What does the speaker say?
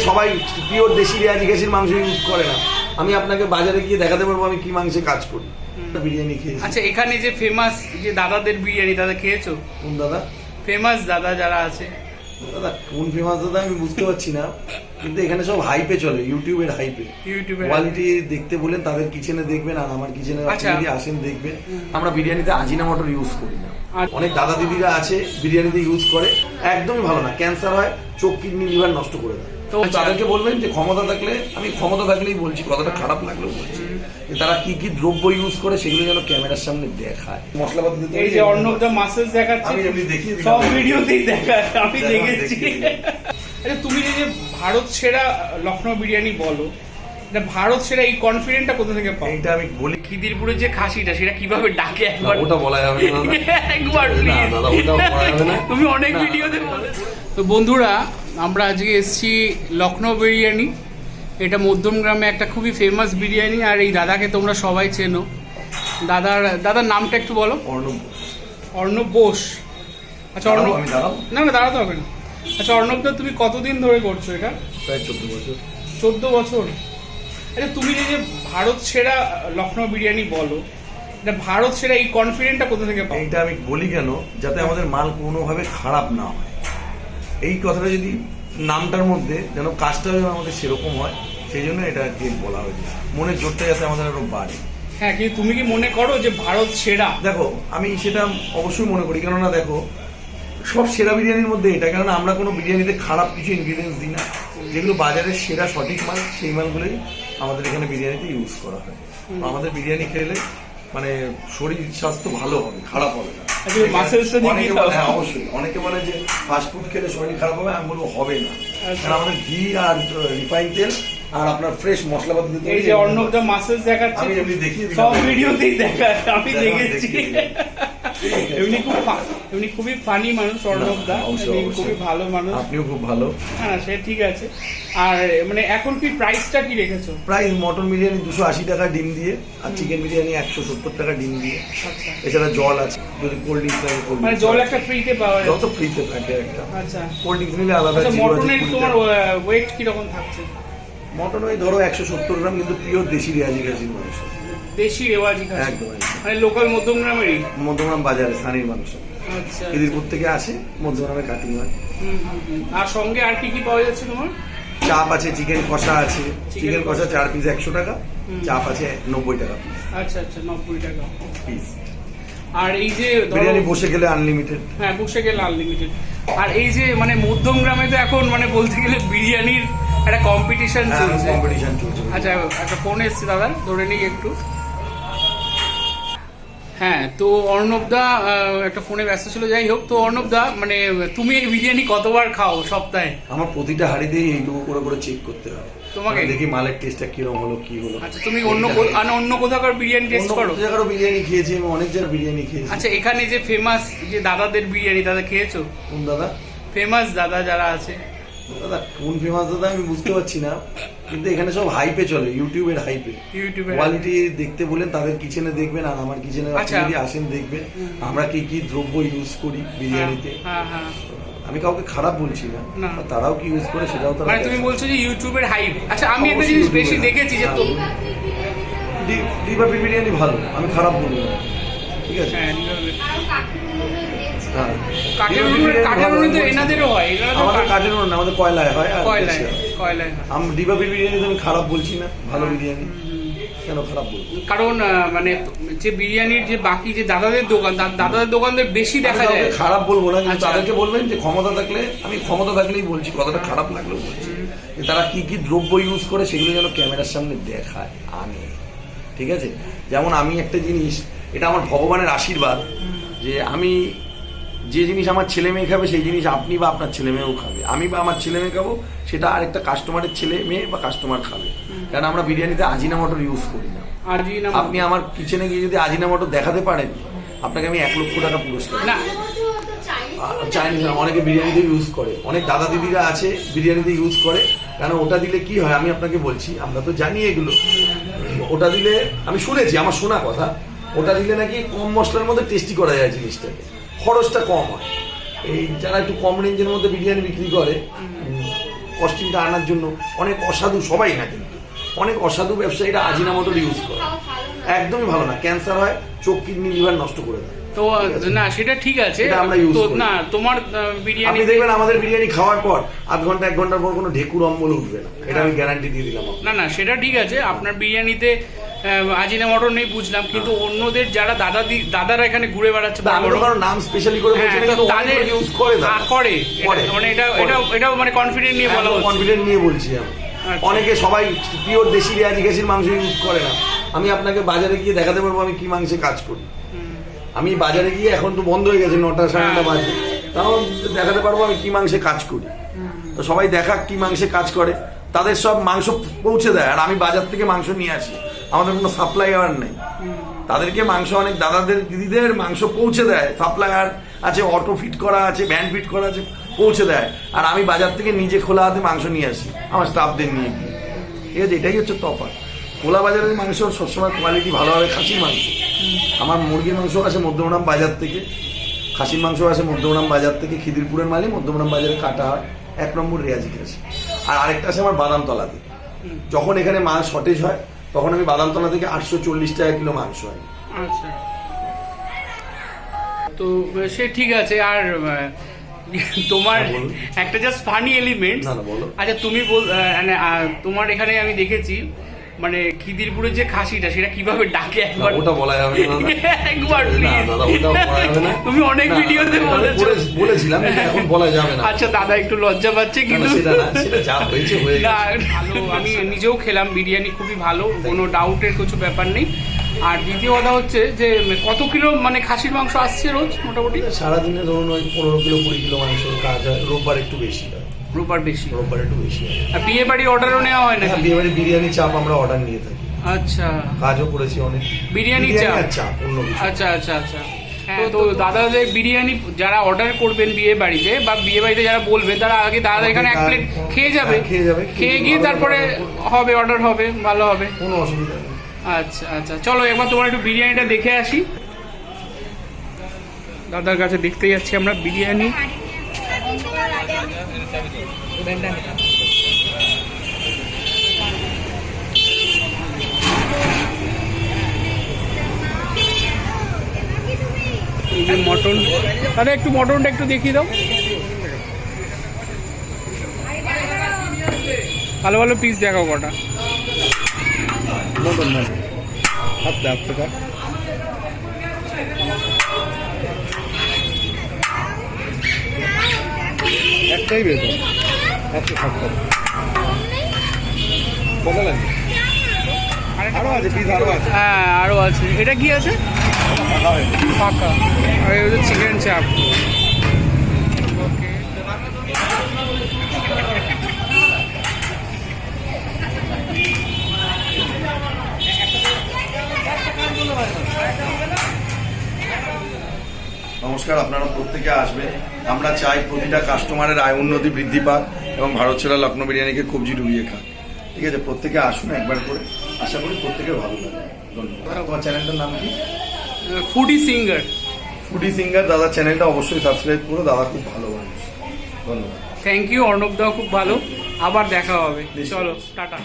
সবাই পিওর দেশি রেয়াজি ঘাসের মাংস ইউজ করে না। আমি আপনাকে বাজারে গিয়ে দেখাতে পারবো আমি কি মাংসে কাজ করি। বিরিয়ানি খেয়েছি। আচ্ছা, এখানে যে ফেমাস যে দাদাদের বিরিয়ানি, দাদা খেয়েছো? কোন দাদা? ফেমাস দাদা যারা আছে। দাদা কোন ফেমাস দাদা আমি বুঝতে পারছি না, কিন্তু এখানে সব হাইপে চলে, ইউটিউবের হাইপে। কোয়ালিটি দেখতে বলেন তাদের কিচেনে দেখবেন, আর আমার কিচেনে যদি আসেন দেখবেন আমরা বিরিয়ানিতে আজিনামোটো ইউজ করি না। অনেক দাদা দিদিরা আছে বিরিয়ানিতে ইউজ করে, একদমই ভালো না, ক্যান্সার হয়, চোখ কিডনি লিভার নষ্ট করে দেয়। তো তাদেরকে বলবেন যে ক্ষমতা থাকলে, আমি ক্ষমতা থাকলেই বলছি, কথাটা খারাপ লাগলেও বলছি, যে তারা কি কি দ্রব্য ইউজ করে সেগুলো যেন ক্যামেরার সামনে দেখায়। মশলাপাতি এই যে অর্ণবদা মাসেজ দেখাচ্ছে, আমি এমনি দেখি সব ভিডিওতেই দেখায়, আমি দেখেছি। আচ্ছা, তুমি যে ভারত সেরা লখনৌ বিরিয়ানি বলো, এটা ভারত সেরা এই কনফিডেন্টটা কোথা থেকে পাও? এটা আমি বলি, খিদিরপুরের যে খাসিটা সেটা কিভাবে ডাকে একবার ওটা বলা যাবে না একবার না দাদা, ওটা বলা যাবে না। তুমি অনেক ভিডিওতে বলে। তো বন্ধুরা, আমরা আজকে এসেছি লখনৌ বিরিয়ানি। এটা মধ্যমগ্রামে একটা খুবই ফেমাস বিরিয়ানি, আর এই দাদাকে তোমরা সবাই চেনো। দাদার নামটা একটু বলো। অর্ণব বোস। আচ্ছা অর্ণব, না না দাঁড়াতে হবে না। আচ্ছা অর্ণবদা, তুমি কতদিন ধরে করছো এটা? প্রায় 14 বছর। 14 বছর। আচ্ছা, তুমি যে ভারত সেরা লখনৌ বিরিয়ানি বলো, এটা ভারত সেরা এই কনফিডেন্টটা কোথা থেকে পাও? এইটা আমি বলি কেন, যাতে আমাদের মাল কোনোভাবে খারাপ না হয়। এই কথাটা যদি নামটার মধ্যে যেন কাজটা যেন আমাদের সেরকম হয়, সেই জন্য এটা বলা হয়েছে, মনের জোরটা যাতে আমাদের আরো বাড়ে। হ্যাঁ, কিন্তু তুমি কি মনে করো যে ভারত সেরা? দেখো, আমি সেটা অবশ্যই মনে করি, কেননা দেখো সব সেরা বিরিয়ানির মধ্যে এটা, কেননা আমরা কোনো বিরিয়ানিতে খারাপ কিছু ইনগ্রিডিয়েন্টস দিই না। যেগুলো বাজারের সেরা সঠিক মাল, সেই মালগুলোই আমাদের এখানে বিরিয়ানিতে ইউজ করা হয়। আমাদের বিরিয়ানি খেলে মানে শরীর স্বাস্থ্য ভালো হবে, খারাপ হবে না। হ্যাঁ অবশ্যই, অনেকে বলে যে ফাস্ট ফুড খেলে শরীর খারাপ হবে, আমি বলবো হবে না, কারণ আমাদের ঘি আর রিফাইন তেল আর আপনার ফ্রেশ মশলাপাতি দিতে। এই যে অর্ণবদা মাসেজ দেখাচ্ছে, আমি এমনি দেখি, সব ভিডিওতেই দেখায়, আমি দেখেছি। এমনি খুবই ফানি মানুষ অর্ণবদা, খুবই ভালো মানুষ। আপনিও খুব ভালো। হ্যাঁ সে ঠিক আছে। আর মানে এখন কি প্রাইসটা কি রেখেছো? প্রাইস মটন বিরিয়ানি 280 টাকা ডিম দিয়ে, আর চিকেন বিরিয়ানি 170 টাকা ডিম দিয়ে। আচ্ছা, এছাড়া জল আছে, যদি কোল্ড ড্রিঙ্কস লাগে কোল্ড মানে জল একটা ফ্রিতে পাওয়া যায়? জল তো ফ্রিতে থাকে একটা। আচ্ছা, কোল্ড ড্রিঙ্কস নিলে আলাদা। আচ্ছা, মটনের তোমার ওয়েট কি রকম থাকছে? মটন ওই ধরো 170 গ্রাম, কিন্তু পিওর দেশি রেয়াজি ঘাসির মাংস। দেশি রেওয়াজি খাসি, একদম মানে লোকাল মধ্যমগ্রামেরই? মধ্যমগ্রাম বাজারে স্থানীয় মাংস। আচ্ছা, খিদিরপুর থেকে আসে, মধ্যমগ্রামে কাটিং হয়। আর সঙ্গে আর কি কি পাওয়া যাচ্ছে তোমার? চাপ আছে, চিকেন কষা আছে। চিকেন কষা 4 পিস 100 টাকা, চাপ আছে 90 টাকা পিস। আচ্ছা আচ্ছা, 90 টাকা পিস। আর এই যে বিরিয়ানি বসে গেলে আনলিমিটেড। হ্যাঁ, বসে গেলে আনলিমিটেড। আর এই যে মানে মধ্যমগ্রামে তো এখন মানে বলতে গেলে বিরিয়ানির একটা কম্পিটিশন চলছে। আচ্ছা, একটা ফোন এসছে দাদা, ধরে নিই একটু। হ্যাঁ, তো অর্ণবদা একটা ফোনে ব্যস্ত ছিল। যাই হোক, তো অর্ণবদা মানে তুমি এই বিরিয়ানি কতবার খাও সপ্তাহে? আমার প্রতিটা হাঁড়িতেই এইটুকু করে করে চেক করতে হবে, তোমাকে দেখি মালের টেস্টটা কিরকম হলো, কি হলো। আচ্ছা, তুমি অন্য কোথাকার বিরিয়ানি টেস্ট করো? অন্য জায়গারও বিরিয়ানি খেয়েছি আমি, অনেক জায়গায় বিরিয়ানি খেয়েছি। আচ্ছা, এখানে যে ফেমাস যে দাদাদের বিরিয়ানি, দাদা খেয়েছো? কোন দাদা? ফেমাস দাদা যারা আছে। দাদা কোন ফেমাস দাদা আমি বুঝতে পারছি না, কিন্তু এখানে সব হাইপে চলে, ইউটিউবের হাইপে। কোয়ালিটি দেখতে বলেন তাদের কিচেনে দেখবেন, আর আমার কিচেনে যদি আসেন দেখবেন আমরা কি কি দ্রব্য ইউজ করি বিরিয়ানিতে। আমি কাউকে খারাপ বলছি না, তারাও কি ইউজ করে সেটাও তো। মানে তুমি বলছো যে ইউটিউবের হাইপ। আচ্ছা, আমি একটা জিনিস বেশি দেখেছি যে তো ডিবাবি বিরিয়ানি ভালো, আমি খারাপ বলবো না, ঠিক আছে। কাঠের উনুনে তো এনাদেরও হয়, আমাদের কাঠের উনুন না, আমাদের কয়লায় হয়। কয়লায় আমি ডিবাবি বিরিয়ানি তো আমি খারাপ বলছি না, ভালো বিরিয়ানি। কেন খারাপ বলবো? কারণ মানে যে বিরিয়ানির যে বাকি যে দাদাদের দোকানদের বেশি দেখা যায়। খারাপ বলবো না, কিন্তু তাদেরকে বলবেন যে ক্ষমতা থাকলে, আমি ক্ষমতা থাকলেই বলছি, কথাটা খারাপ লাগলেও বলছি, যে তারা কি কি দ্রব্য ইউজ করে সেগুলো যেন ক্যামেরার সামনে দেখায়, আনে, ঠিক আছে। যেমন আমি একটা জিনিস, এটা আমার ভগবানের আশীর্বাদ, যে আমি যে জিনিস আমার ছেলে মেয়ে খাবে সেই জিনিস আপনি বা আপনার ছেলে মেয়েও খাবে, আমি বা আমার ছেলে মেয়ে খাবো, সেটা আরেকটা কাস্টমারের ছেলে মেয়ে বা কাস্টমার খাবে। কারণ আমরা বিরিয়ানিতে আজিনামোটো ইউজ করি না। আপনি আমার কিচেনে গিয়ে যদি আজিনামোটো দেখাতে পারেন, আপনাকে আমি 1 লক্ষ টাকা পুরস্কার। চাইনিজ না, অনেকে বিরিয়ানিতে ইউজ করে, অনেক দাদা দিদিরা আছে বিরিয়ানিতে ইউজ করে। কারণ ওটা দিলে কি হয় আমি আপনাকে বলছি, আমরা তো জানি এগুলো। ওটা দিলে আমি শুনেছি, আমার শোনা কথা, ওটা দিলে নাকি কম মশলার মধ্যে টেস্টি করা যায় জিনিসটাকে, খরচটা কম হয়। এই যারা একটু কম রেঞ্জের মধ্যে বিরিয়ানি বিক্রি করে, কস্টিংটা আনার জন্য অনেক অসাধু, সবাই না কিন্তু অনেক অসাধু ব্যবসায়ীরা আজিনামোটোর ইউজ করে, একদমই ভালো না, ক্যান্সার হয়, চোখ কিডনি লিভার নষ্ট করে দেয়। তো না সেটা ঠিক আছে, এটা আমরা use তো করি। না তোমার বিরিয়ানি আপনি দেখবেন আমাদের বিরিয়ানি খাওয়ার পর আধ ঘন্টা 1 ঘন্টার পর কোনো ঢেকুর অম্বল উঠবে না, এটা আমি গ্যারান্টি দিয়ে দিলাম আপনাকে। না না সেটা ঠিক আছে, আপনার বিরিয়ানিতে আজিনামোটো নেই বুঝলাম, কিন্তু অন্যদের যারা দাদারা এখানে ঘুরে বেড়াচ্ছে তা আমি তো কারো নাম স্পেশালি করে বলছি না, কিন্তু তাদের অনেকে ইউজ করে দাদা। করে করে। মানে এটাও মানে কনফিডেন্ট নিয়ে বলা হচ্ছে। কনফিডেন্ট নিয়ে বলছি আমি। আচ্ছা। অনেকে সবাই পিওর দেশি রেয়াজি ঘাসির মাংস ইউজ করে না। আমি আপনাকে বাজারে গিয়ে দেখাতে পারবো আমি কি মাংসে কাজ করি। আমি বাজারে গিয়ে, এখন তো বন্ধ হয়ে গেছে, 9টা 9:30 বাজে, তাও দেখাতে পারবো আমি কি মাংসে কাজ করি। তো সবাই দেখাক কি মাংসে কাজ করে, তাদের সব মাংস পৌঁছে দেয়, আর আমি বাজার থেকে মাংস নিয়ে আসি, আমাদের কোনো সাপ্লাইয়ার নেই। তাদেরকে মাংস অনেক দাদাদের দিদিদের মাংস পৌঁছে দেয়, সাপ্লায়ার আছে, অটো ফিট করা আছে, ভ্যান ফিট করা আছে, পৌঁছে দেয়, আর আমি বাজার থেকে নিজে খোলা হাতে মাংস নিয়ে আসি আমার স্টাফদের নিয়ে গিয়ে। ঠিক আছে, এটাই হচ্ছে তফাৎ। খোলা বাজারের মাংস সবসময় কোয়ালিটি ভালো হবে। খাসির মাংস, আমার মুরগির মাংস আসে মধ্যমগ্রাম বাজার থেকে, খাসির মাংস আসে মধ্যমগ্রাম বাজার থেকে, খিদিরপুরের মালে মধ্যমগ্রাম বাজারে কাটা হয়, 1 নম্বর রেয়াজি খাসি। আর আরেকটা আছে আমার বাদামতলা থেকে, যখন এখানে মাল শর্টেজ হয় তখন আমি বাদামতলা থেকে 840 টাকা কিলো মাংস হয়। আচ্ছা, তো সে ঠিক আছে। আর তোমার হ্যাঁ, বলুন। একটা জাস্ট ফানি এলিমেন্ট, না, না, বলো। আচ্ছা তুমি মানে তোমার এখানে আমি দেখেছি মানে খিদিরপুরের যে খাসিটা সেটা কিভাবে ডাকে একবার, ওটা বলা যাবে না দাদা। একবার না please। দাদা, ওটা বলা যাবে না। তুমি অনেক না, ভিডিওতে আমি বলেছো। বলেছিলাম, কিন্তু এখন বলা যাবে না। আচ্ছা দাদা একটু লজ্জা পাচ্ছে, না, না, কিন্তু সেটা না, সেটা যা হয়েছে হয়ে না গেছে। ভালো, আমি নিজেও খেলাম বিরিয়ানি, খুবই ভালো, কোনো ডাউটের কিছু ব্যাপার নেই। আর দ্বিতীয় কথা হচ্ছে যে কত কিলো মানে খাসির মাংস আসছে রোজ মোটামুটি? সারাদিনে ধরুন ওই 15 কিলো 20 কিলো মাংস কাজ হয়, রোববার একটু বেশি হয়। রোববার বেশি, রোববার একটু বেশি হয়। আর বিয়ে বাড়ির অর্ডারও নেওয়া হয় হ্যাঁ, নাকি? বিয়েবাড়ি বিরিয়ানি চাপ আমরা অর্ডার নিয়ে থাকি, আচ্ছা কাজও করেছি অনেক। বিরিয়ানি আর চাপ অন্য কিছু। আচ্ছা আচ্ছা আচ্ছা। তো দাদাদের বিরিয়ানি যারা অর্ডার করবেন বিয়ে বাড়িতে বা বিয়ে বাড়িতে যারা বলবেন, তারা আগে দাদা এখানে 1 প্লেট খেয়ে যাবে, হ্যাঁ, খেয়ে যাবে, খেয়ে গিয়ে তারপরে হবে অর্ডার হবে, ভালো হবে। কোনো অসুবিধা নেই। আচ্ছা আচ্ছা, চলো একবার তোমার একটু বিরিয়ানিটা দেখে আসি। দাদার কাছে দেখতে যাচ্ছি আমরা বিরিয়ানি। এই যে মটন, দাদা একটু মটনটা একটু দেখিয়ে দাও, ভালো ভালো পিস দেখাও কটা। মটন না আস্তে আস্তে কর। একটাই বেতন 170 বলে লাগবে। আরো আছে পিস, আরো আছে। হ্যাঁ আরও আছে। এটা কি আছে? ফাঁকা হয়ে গেছে। ফাঁকা। আর এই হচ্ছে চিকেন চাপ। নমস্কার, আপনারা প্রত্যেকে আসবেন। আমরা চাই প্রতিটা কাস্টমারের আয় উন্নতি বৃদ্ধি পাক এবং ভারত সেরা লখনৌ বিরিয়ানিকে কবজি ডুবিয়ে খাক। ঠিক আছে, প্রত্যেকে আসুন একবার করে, আশা করি প্রত্যেকের ভালো লাগবে। ধন্যবাদ। তোমার চ্যানেলটার নাম কি? Foodie singer. Foodie singer. দাদার চ্যানেলটা অবশ্যই সাবস্ক্রাইব করো, দাদা খুব ভালো মানুষ। ধন্যবাদ। থ্যাংক ইউ অর্ণব দা, খুব ভালো। আবার দেখা হবে, নিশ্চয়ই। চলো টাটা।